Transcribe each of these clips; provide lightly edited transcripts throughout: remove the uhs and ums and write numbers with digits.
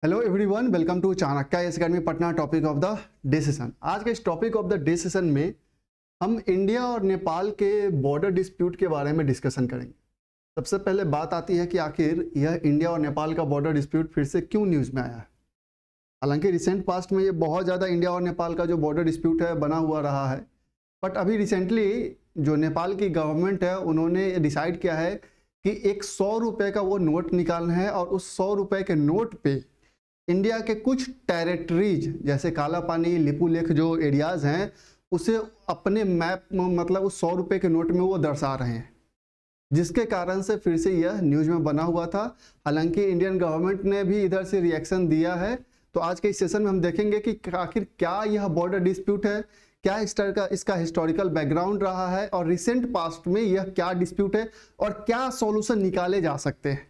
Hello everyone, welcome to Chanakya academy Patna. Topic of the day session. आज के इस topic of the day session में हम इंडिया और नेपाल के बॉर्डर डिस्प्यूट के बारे में डिस्कशन करेंगे। सबसे पहले बात आती है कि आखिर यह इंडिया और नेपाल का बॉर्डर डिस्प्यूट फिर से क्यों न्यूज़ में आया है। हालांकि रिसेंट पास्ट में ये बहुत ज़्यादा इंडिया और नेपाल का जो बॉर्डर डिस्प्यूट है बना हुआ रहा है, बट अभी रिसेंटली जो नेपाल की गवर्नमेंट है उन्होंने डिसाइड किया है कि एक 100 रुपये का वो नोट निकालना है और उस 100 रुपये के नोट पे इंडिया के कुछ टेरिटरीज जैसे काला पानी, लिपुलेख जो एरियाज हैं उसे अपने मैप मतलब उस 100 रुपये के नोट में वो दर्शा रहे हैं, जिसके कारण से फिर से यह न्यूज़ में बना हुआ था। हालांकि इंडियन गवर्नमेंट ने भी इधर से रिएक्शन दिया है। तो आज के इस सेशन में हम देखेंगे कि आखिर क्या यह बॉर्डर डिस्प्यूट है, क्या इस तरह का इसका हिस्टोरिकल बैकग्राउंड रहा है और रिसेंट पास्ट में यह क्या डिस्प्यूट है और क्या सॉल्यूशन निकाले जा सकते हैं।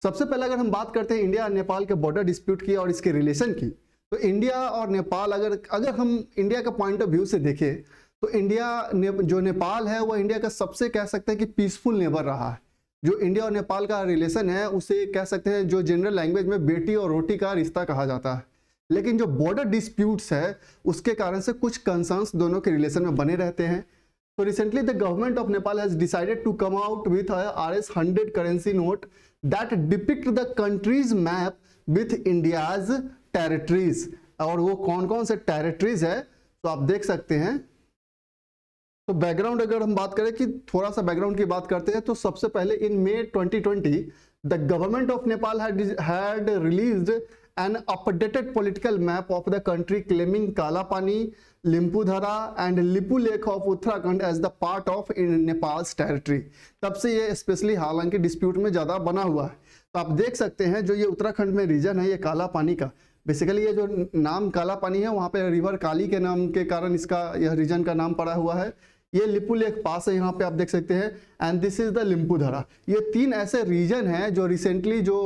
सबसे पहले अगर हम बात करते हैं इंडिया और नेपाल के बॉर्डर डिस्प्यूट की और इसके रिलेशन की, तो इंडिया और नेपाल अगर हम इंडिया का पॉइंट ऑफ व्यू से देखें तो जो नेपाल है वो इंडिया का सबसे कह सकते हैं कि पीसफुल नेबर रहा है। जो इंडिया और नेपाल का रिलेशन है उसे कह सकते हैं जो जनरल लैंग्वेज में बेटी और रोटी का रिश्ता कहा जाता है। लेकिन जो बॉर्डर डिस्प्यूट्स है उसके कारण से कुछ कंसर्न्स दोनों के रिलेशन में बने रहते हैं। So recently the government of Nepal has decided to come out with a RS100 currency note that depict the country's map with India's territories। और वो कौन कौन से टेरिटरीज है तो आप देख सकते हैं। तो बैकग्राउंड अगर हम बात करें कि थोड़ा सा बैकग्राउंड की बात करते हैं तो सबसे पहले इन May 2020 the government of Nepal had released an updated political map of the country claiming Kalapani, Limpiyadhura and Lipulekh of Uttarakhand as the part of Nepal's territory. तब से ये स्पेशली हालांकि डिस्प्यूट में ज़्यादा बना हुआ है। तो आप देख सकते हैं जो ये उत्तराखंड में रीजन है ये काला पानी का, बेसिकली ये जो नाम काला पानी है वहाँ पे रिवर काली के नाम के कारण इसका यह रीजन का नाम पड़ा हुआ है। ये लिपू लेक पास है, यहाँ पे आप देख सकते हैं, एंड दिस इज द लिम्पुधरा। ये तीन ऐसे रीजन हैं जो रिसेंटली जो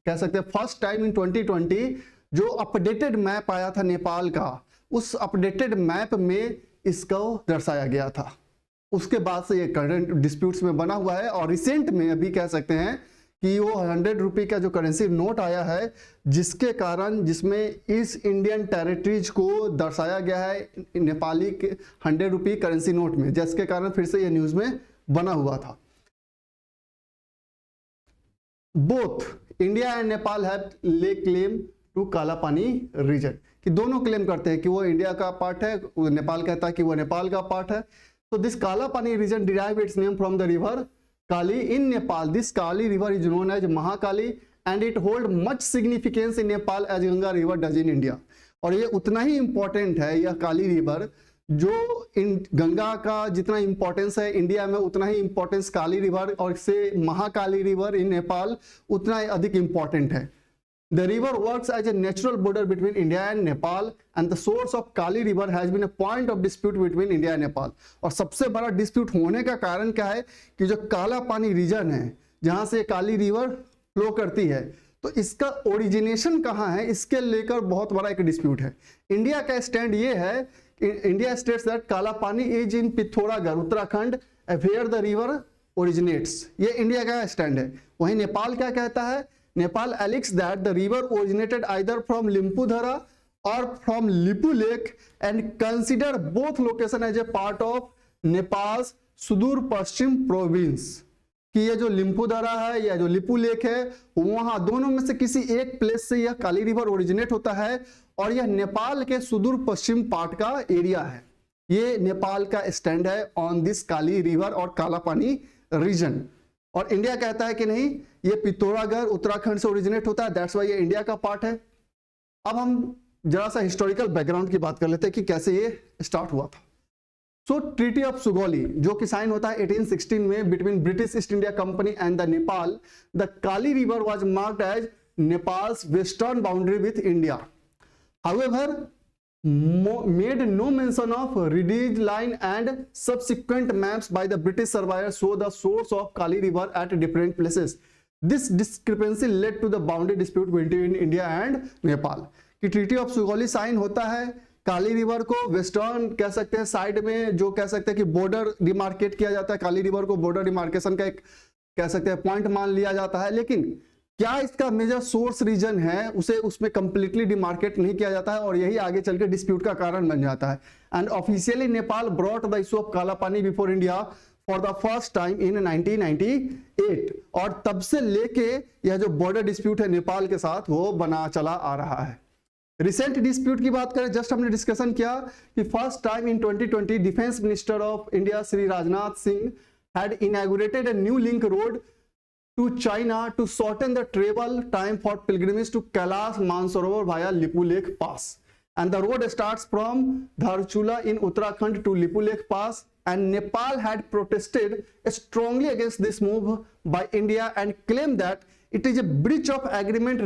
कह सकते हैं फर्स्ट टाइम इन 2020 जो अपडेटेड मैप आया था नेपाल का, उस अपडेटेड मैप में इसको दर्शाया गया था। उसके बाद से ये करंट डिस्प्यूट्स में बना हुआ है और रिसेंट में अभी कह सकते हैं कि वो 100 रुपये का जो करेंसी नोट आया है जिसके कारण जिसमें इस इंडियन टेरिटरीज को दर्शाया गया है नेपाली के 100 रुपये करेंसी नोट में, जिसके कारण फिर से ये न्यूज़ में बना हुआ था। Both India and Nepal have ले क्लेम टू काला पानी रीजन, कि दोनों क्लेम करते हैं कि वो इंडिया का पार्ट है, नेपाल कहता है कि वो नेपाल का पार्ट है। तो this Kala Pani region derive its name from the river Kali in Nepal. This Kali river is known as Mahakali and it hold much significance in Nepal as Ganga river does in India. और ये उतना ही इंपॉर्टेंट है यह काली रिवर, जो इन गंगा का जितना इंपॉर्टेंस है इंडिया में उतना ही इंपॉर्टेंस काली रिवर और से महाकाली रिवर इन नेपाल उतना अधिक इंपॉर्टेंट है। The river works as a natural border between India and Nepal, and the source of Kali River has been a point of dispute between India and Nepal। और सबसे बड़ा dispute होने का कारण क्या है कि जो काला पानी रीजन है जहां से काली रिवर फ्लो करती है, तो इसका ओरिजिनेशन कहाँ है इसके लेकर बहुत बड़ा एक डिस्प्यूट है। इंडिया का स्टैंड ये है, India states that Kala Pani is in Pithoragarh Uttarakhand where the river originates. ये इंडिया का स्टैंड है। वहीं नेपाल क्या कहता है, Nepal alleges that the river originated either from Limpudhara or from Lipu Lake and consider both location as a part of Nepal's सुदूर पश्चिम province. कि ये जो लिम्पुधरा है या जो लिपू लेक है वहां दोनों में से किसी एक प्लेस से यह काली रिवर ओरिजिनेट होता है और यह नेपाल के सुदूर पश्चिम पार्ट का एरिया है। ये नेपाल का स्टैंड है ऑन दिस काली रिवर और काला पानी रीजन। और इंडिया कहता है कि नहीं, ये पिथौरागढ़ उत्तराखंड से ओरिजिनेट होता है, दैट्स वाई ये इंडिया का पार्ट है। अब हम जरा सा हिस्टोरिकल बैकग्राउंड की बात कर लेते हैं कि कैसे ये स्टार्ट हुआ था। सो ट्रीटी ऑफ सुगौली जो कि साइन होता है 1816 में between British East India Company and the Nepal, the Kali river was marked as Nepal's western boundary with India. However made no mention of Ridge line and subsequent maps by the British surveyors show the source of Kali River at different places। This discrepancy led to the boundary dispute between India and Nepal। कि treaty of Sugauli sign होता है, काली river को western कह सकते हैं side में जो कह सकते हैं कि बॉर्डर डिमार्केट किया जाता है, काली रिवर को बॉर्डर डिमार्केशन का एक कह सकते हैं पॉइंट मान लिया जाता है। लेकिन क्या इसका मेजर सोर्स रीजन है उसे उसमें कंप्लीटली डिमार्केट नहीं किया जाता है और यही आगे चल के डिस्प्यूट का कारण बन जाता है। And officially Nepal brought the issue of काला पानी before India for the first time in 1998 और तब से लेके यह जो बॉर्डर डिस्प्यूट है नेपाल के साथ वो बना चला आ रहा है। रिसेंट डिस्प्यूट की बात करें, जस्ट हमने डिस्कशन किया कि first time in 2020 defence minister of India Shri Rajnath Singh had inaugurated a new link road to China to shorten the travel time for pilgrimage to Kailash Mansarovar via Lipu Lake Pass. And the road starts from Dharchula in Uttarakhand to Lipu Lake Pass. And Nepal had protested strongly against this move by India and claimed that it is a breach of agreement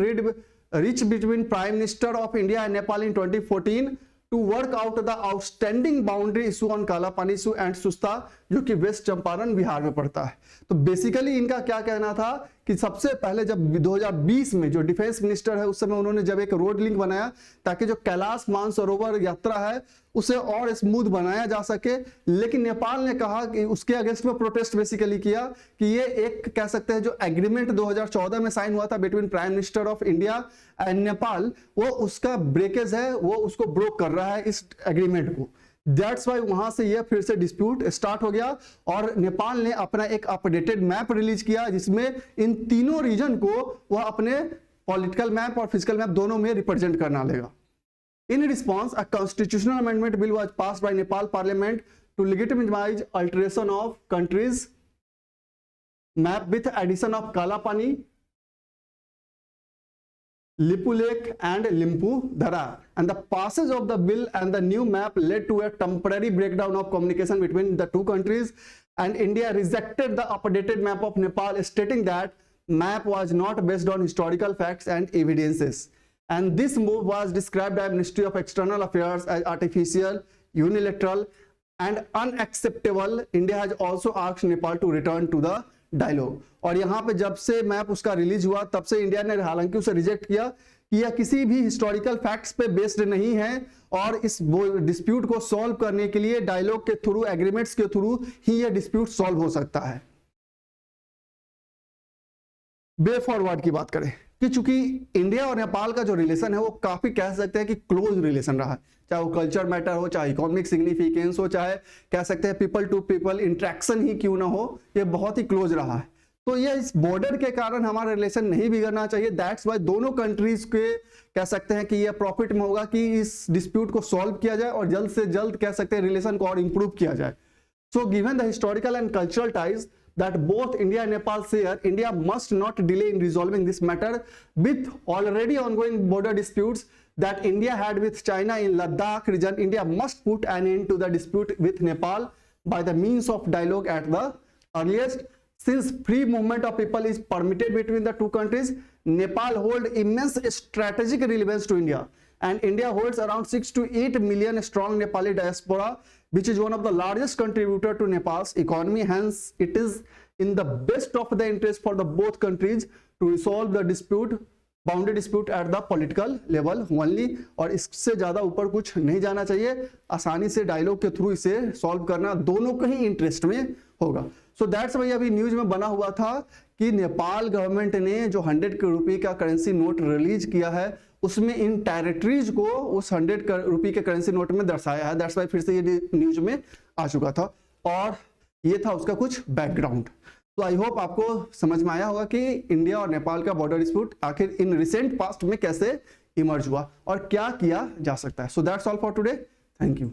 reached between Prime Minister of India and Nepal in 2014 to work out the outstanding boundary issue on काला पानी issue and सुस्ता, जो कि waste Champaran Bihar में पड़ता है। तो basically इनका क्या कहना था कि सबसे पहले जब 2020 में जो डिफेंस मिनिस्टर है उस समय उन्होंने जब एक रोड लिंक बनाया ताकि जो कैलाश मानसरोवर यात्रा है उसे और स्मूथ बनाया जा सके, लेकिन नेपाल ने कहा कि उसके अगेंस्ट में प्रोटेस्ट बेसिकली किया कि ये एक कह सकते हैं जो एग्रीमेंट 2014 में साइन हुआ था between prime minister of India and Nepal, वो उसका ब्रेकेज है, वो उसको ब्रोक कर रहा है इस एग्रीमेंट को। दैट्स वाई वहां से ये फिर से डिस्प्यूट स्टार्ट हो गया और नेपाल ने अपना एक अपडेटेड मैप रिलीज किया जिसमें इन तीनों रीजन को वह अपने पॉलिटिकल मैप और फिजिकल मैप दोनों में रिप्रेजेंट करना लेगा। In response, a constitutional amendment bill was passed by Nepal Parliament to legitimize alteration of countries map with addition of Kala Pani, Lipu Lake and Limpu Dhara. And the passage of the bill and the new map led to a temporary breakdown of communication between the two countries, and India rejected the updated map of Nepal, stating that map was not based on historical facts and evidences. And this move was described by Ministry of External Affairs as artificial, unilateral and unacceptable. India has also asked Nepal to return to the dialogue. और यहाँ पे जब से map उसका release हुआ तब से India ने हालांकि उसे रिजेक्ट किया कि यह किसी भी हिस्टोरिकल फैक्ट्स पे बेस्ड नहीं है और इस डिस्प्यूट को सॉल्व करने के लिए डायलॉग के थ्रू, एग्रीमेंट्स के थ्रू ही यह डिस्प्यूट सॉल्व हो सकता है। वे फॉरवर्ड की बात करें कि चूंकि इंडिया और नेपाल का जो रिलेशन है वो काफी कह सकते हैं कि क्लोज रिलेशन रहा है, चाहे वो कल्चर मैटर हो, चाहे इकोनॉमिक सिग्निफिकेंस हो, चाहे कह सकते हैं पीपल टू पीपल इंटरेक्शन ही क्यों ना हो, ये बहुत ही क्लोज रहा है। तो ये इस बॉर्डर के कारण हमारा रिलेशन नहीं बिगड़ना चाहिए। दैट्स वाई दोनों कंट्रीज के कह सकते हैं कि ये प्रॉफिट में होगा कि इस डिस्प्यूट को सॉल्व किया जाए और जल्द से जल्द कह सकते हैं रिलेशन को और इंप्रूव किया जाए। So given the historical and cultural ties that both India and Nepal share, India must not delay in resolving this matter with already ongoing border disputes that India had with China in Ladakh region. India must put an end to the dispute with Nepal by the means of dialogue at the earliest. Since free movement of people is permitted between the two countries, Nepal holds immense strategic relevance to India, and India holds around 6 to 8 million strong Nepali diaspora, which is one of the largest contributor to Nepal's economy. Hence, it is in the best of the interest for the both countries to resolve the dispute, boundary dispute at the political level only. और इससे ज्यादा ऊपर कुछ नहीं जाना चाहिए, आसानी से डायलॉग के थ्रू इसे सॉल्व करना दोनों के ही इंटरेस्ट में होगा। सो दैट्स वाई अभी न्यूज में बना हुआ था कि नेपाल गवर्नमेंट ने जो 100 रुपये का करेंसी नोट रिलीज किया है उसमें इन टेरिटरीज को उस 100 रुपये के करेंसी नोट में दर्शाया है। दैट्स वाई फिर से ये न्यूज में आ चुका था और ये था उसका कुछ बैकग्राउंड। तो आई होप आपको समझ में आया होगा कि इंडिया और नेपाल का बॉर्डर डिस्प्यूट आखिर इन रिसेंट पास्ट में कैसे इमर्ज हुआ और क्या किया जा सकता है। So that's all for today, thank you.